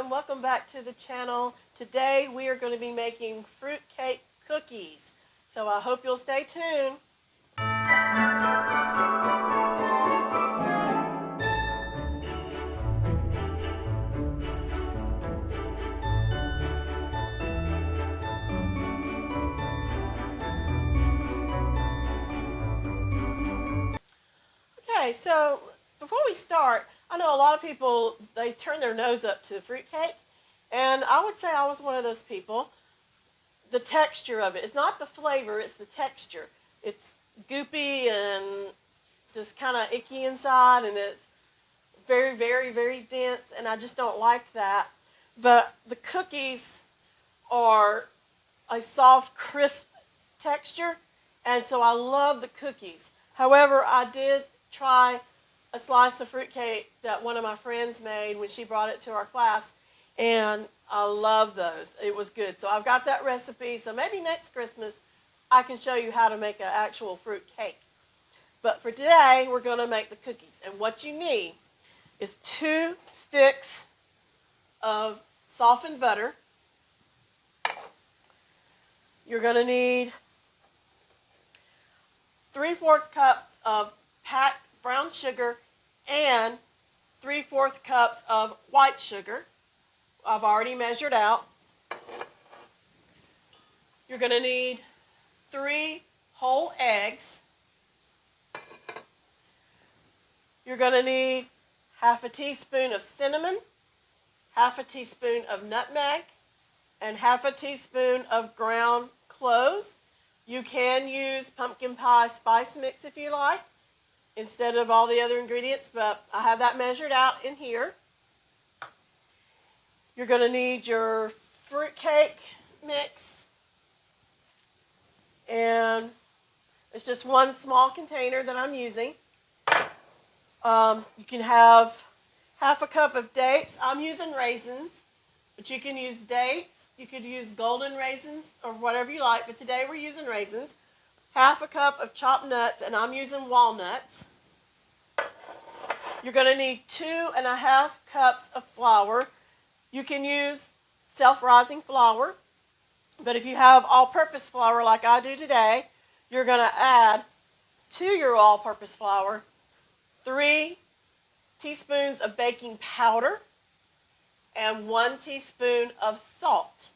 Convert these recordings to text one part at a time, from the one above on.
and welcome back to the channel. Today we are going to be making fruitcake cookies, so I hope you'll stay tuned. Okay, so before we start, I know a lot of people, they turn their nose up to fruitcake, and I would say I was one of those people. The texture of it, it's not the flavor, it's the texture. It's goopy and just kind of icky inside, and it's very, very, very dense, and I just don't like that. But the cookies are a soft, crisp texture, and so I love the cookies. However, I did try a slice of fruitcake that one of my friends made when she brought it to our class, and I love those. It was good. So I've got that recipe, so maybe next Christmas I can show you how to make an actual fruit cake. But for today, we're going to make the cookies. And what you need is 2 sticks of softened butter. You're going to need 3/4 cups of packed brown sugar and 3/4 cups of white sugar. I've already measured out. You're going to need 3 whole eggs. You're going to need 1/2 teaspoon of cinnamon, 1/2 teaspoon of nutmeg, and 1/2 teaspoon of ground cloves. You can use pumpkin pie spice mix if you like, instead of all the other ingredients, but I have that measured out in here. You're going to need your fruitcake mix, and it's just 1 small container that I'm using. You can have 1/2 cup of dates. I'm using raisins, but you can use dates. You could use golden raisins or whatever you like, but today we're using raisins. 1/2 cup of chopped nuts, and I'm using walnuts. You're going to need 2.5 cups of flour. You can use self-rising flour, but if you have all-purpose flour like I do today, you're going to add to your all-purpose flour 3 teaspoons of baking powder and 1 teaspoon of salt.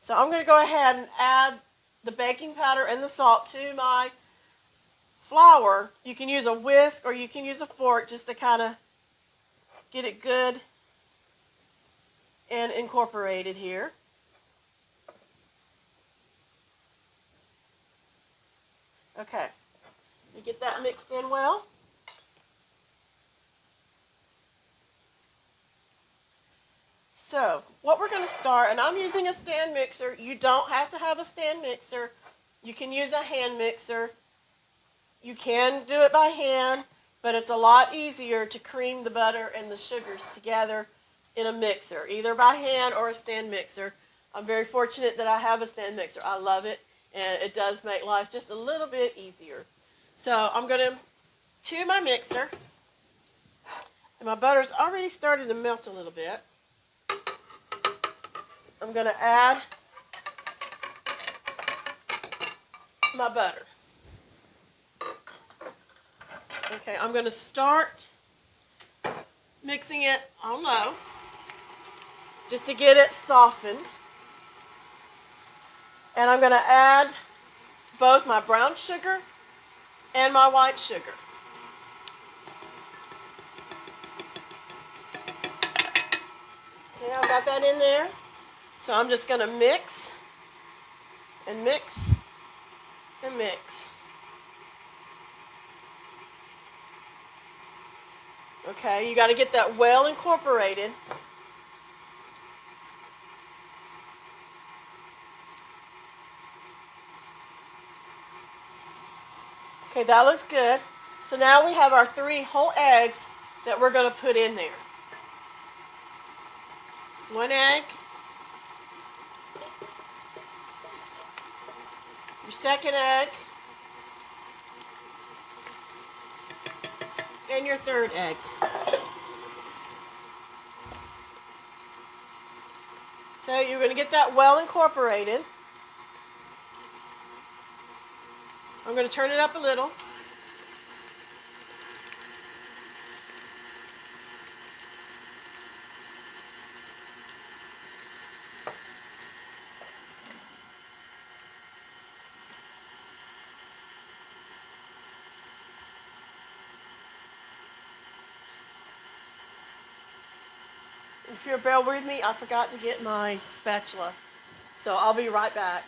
So I'm going to go ahead and add the baking powder and the salt to my flour. You can use a whisk or you can use a fork just to kind of get it good and incorporated here. Okay, let me get that mixed in well. So what we're going to start, and I'm using a stand mixer. You don't have to have a stand mixer. You can use a hand mixer. You can do it by hand, but it's a lot easier to cream the butter and the sugars together in a mixer, either by hand or a stand mixer. I'm very fortunate that I have a stand mixer. I love it, and it does make life just a little bit easier. So I'm going to my mixer, and my butter's already started to melt a little bit. I'm going to add my butter. Okay, I'm going to start mixing it on low just to get it softened. And I'm going to add both my brown sugar and my white sugar. Okay, I've got that in there. So I'm just going to mix and mix and mix. Okay, you got to get that well incorporated. Okay, that looks good. So now we have our 3 whole eggs that we're going to put in there. 1 egg. Your 2nd egg. And your 3rd egg. So you're going to get that well incorporated. I'm going to turn it up a little. If you'll bear with me, I forgot to get my spatula. So I'll be right back.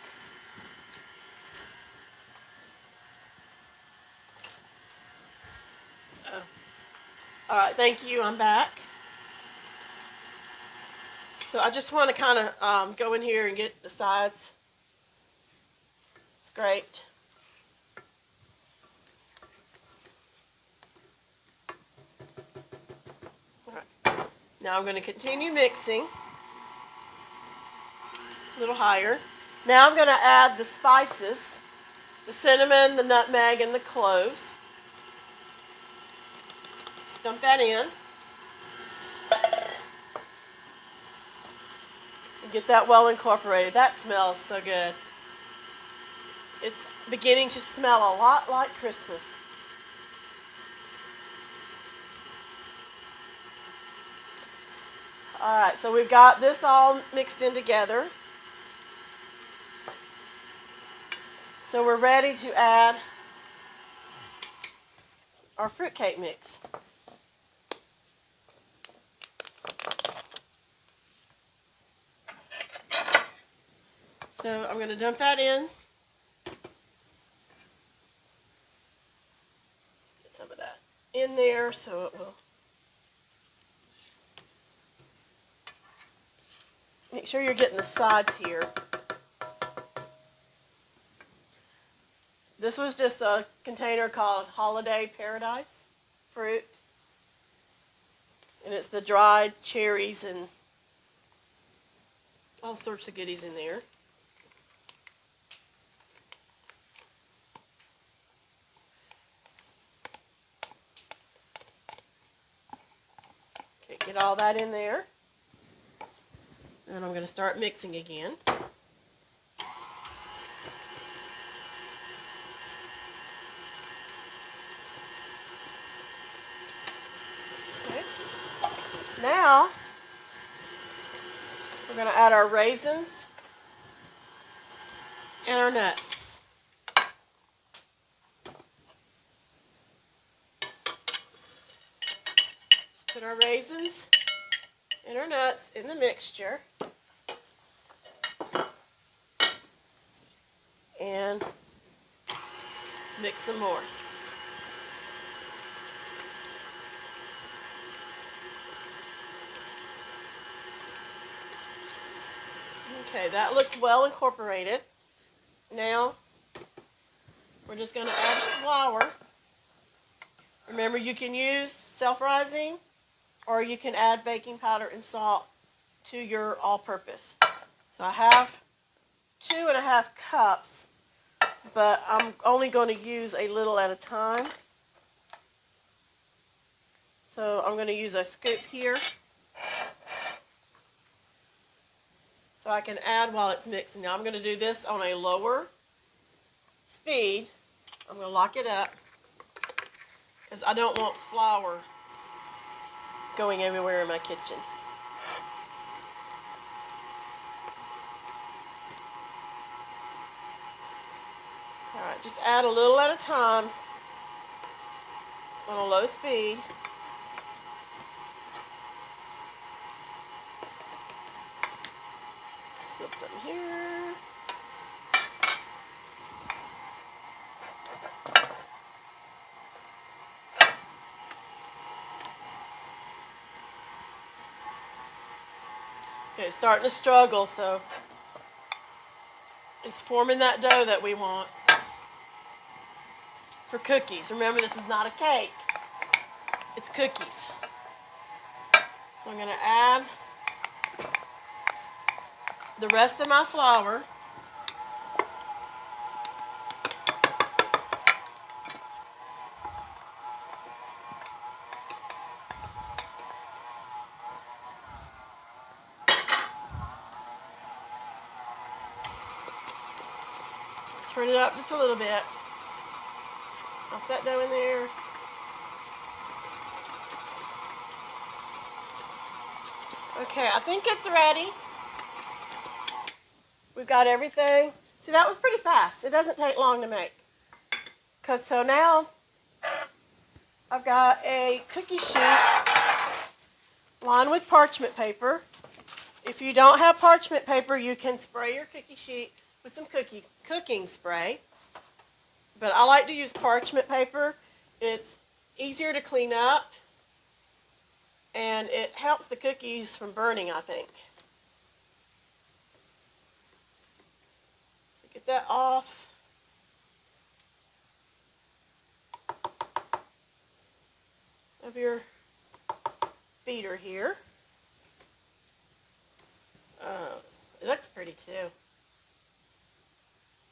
All right, thank you. I'm back. So I just want to kind of go in here and get the sides. It's great. All right. Now I'm going to continue mixing. A little higher. Now I'm going to add the spices, the cinnamon, the nutmeg, and the cloves. Just dump that in. And get that well incorporated. That smells so good. It's beginning to smell a lot like Christmas. Alright, so we've got this all mixed in together. So we're ready to add our fruitcake mix. So I'm going to dump that in. Get some of that in there so it will. Make sure you're getting the sides here. This was just a container called Holiday Paradise Fruit. And it's the dried cherries and all sorts of goodies in there. Okay, get all that in there. And I'm going to start mixing again. Now, we're going to add our raisins and our nuts. Just put our raisins and our nuts in the mixture. And mix some more. Okay, that looks well incorporated. Now, we're just going to add flour. Remember, you can use self-rising, or you can add baking powder and salt to your all-purpose. So I have 2.5 cups, but I'm only going to use a little at a time. So I'm going to use a scoop here. So I can add while it's mixing. Now I'm going to do this on a lower speed. I'm going to lock it up because I don't want flour going everywhere in my kitchen. Alright, just add a little at a time on a low speed. Put some here. Okay, it's starting to struggle, so it's forming that dough that we want for cookies. Remember, this is not a cake. It's cookies. So I'm going to add the rest of my flour. Turn it up just a little bit. Pop that dough in there. Okay, I think it's ready. We've got everything. See, that was pretty fast. It doesn't take long to make. So now I've got a cookie sheet lined with parchment paper. If you don't have parchment paper, you can spray your cookie sheet with some cooking spray. But I like to use parchment paper. It's easier to clean up, and it helps the cookies from burning, I think. So get that off. Of your beater here. It looks pretty too.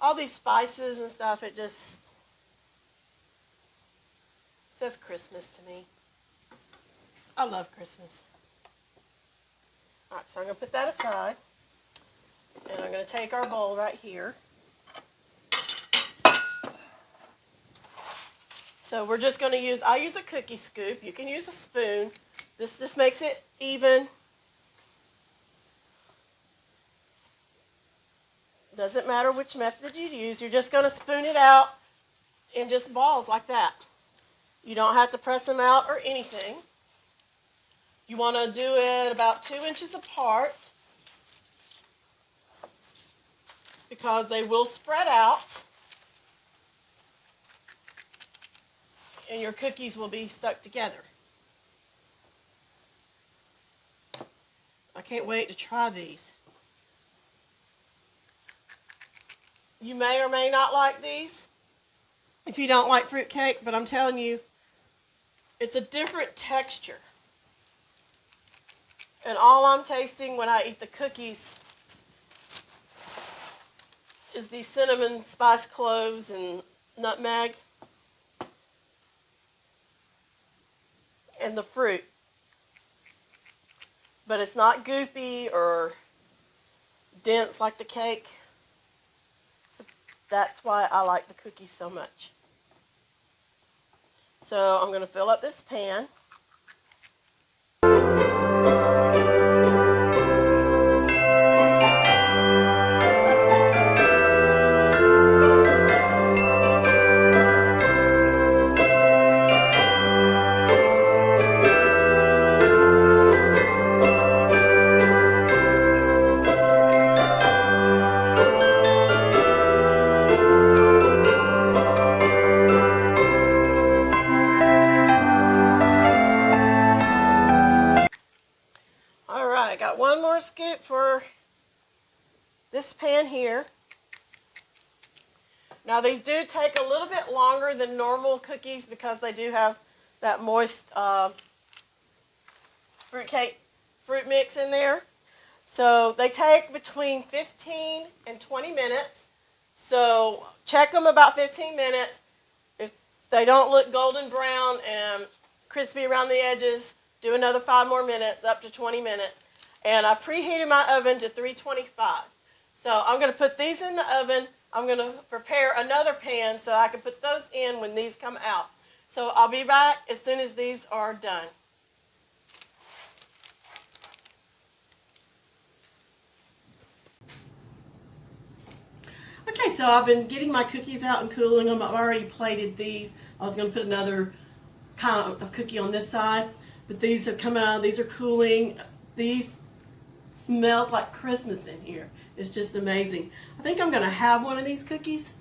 All these spices and stuff, it just says Christmas to me. I love Christmas. Alright, so I'm going to put that aside. And I'm going to take our bowl right here. So we're just going to use, I use a cookie scoop. You can use a spoon. This just makes it even. Doesn't matter which method you use. You're just going to spoon it out in just balls like that. You don't have to press them out or anything. You want to do it about 2 inches apart because they will spread out and your cookies will be stuck together. I can't wait to try these. You may or may not like these if you don't like fruitcake, but I'm telling you, it's a different texture. And all I'm tasting when I eat the cookies is the cinnamon, spice, cloves, and nutmeg. And the fruit. But it's not goopy or dense like the cake. So that's why I like the cookies so much. So I'm going to fill up this pan. I got one more scoop for this pan here. Now these do take a little bit longer than normal cookies because they do have that moist fruit mix in there. So they take between 15 and 20 minutes. So check them about 15 minutes. If they don't look golden brown and crispy around the edges, do another 5 more minutes, up to 20 minutes. And I preheated my oven to 325. So I'm going to put these in the oven. I'm going to prepare another pan so I can put those in when these come out. So I'll be back as soon as these are done. Okay, so I've been getting my cookies out and cooling them. I've already plated these. I was going to put another kind of cookie on this side, but these have come out. These are cooling. These smells like Christmas in here. It's just amazing. I think I'm going to have one of these cookies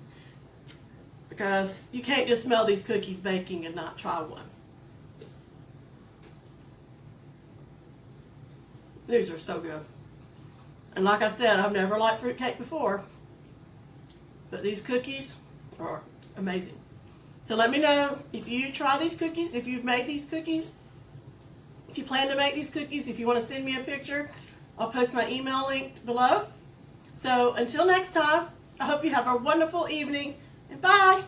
because you can't just smell these cookies baking and not try one. These are so good. And like I said, I've never liked fruitcake before, but these cookies are amazing. So let me know if you try these cookies, if you've made these cookies, if you plan to make these cookies, if you want to send me a picture, I'll post my email link below. So until next time, I hope you have a wonderful evening, and bye.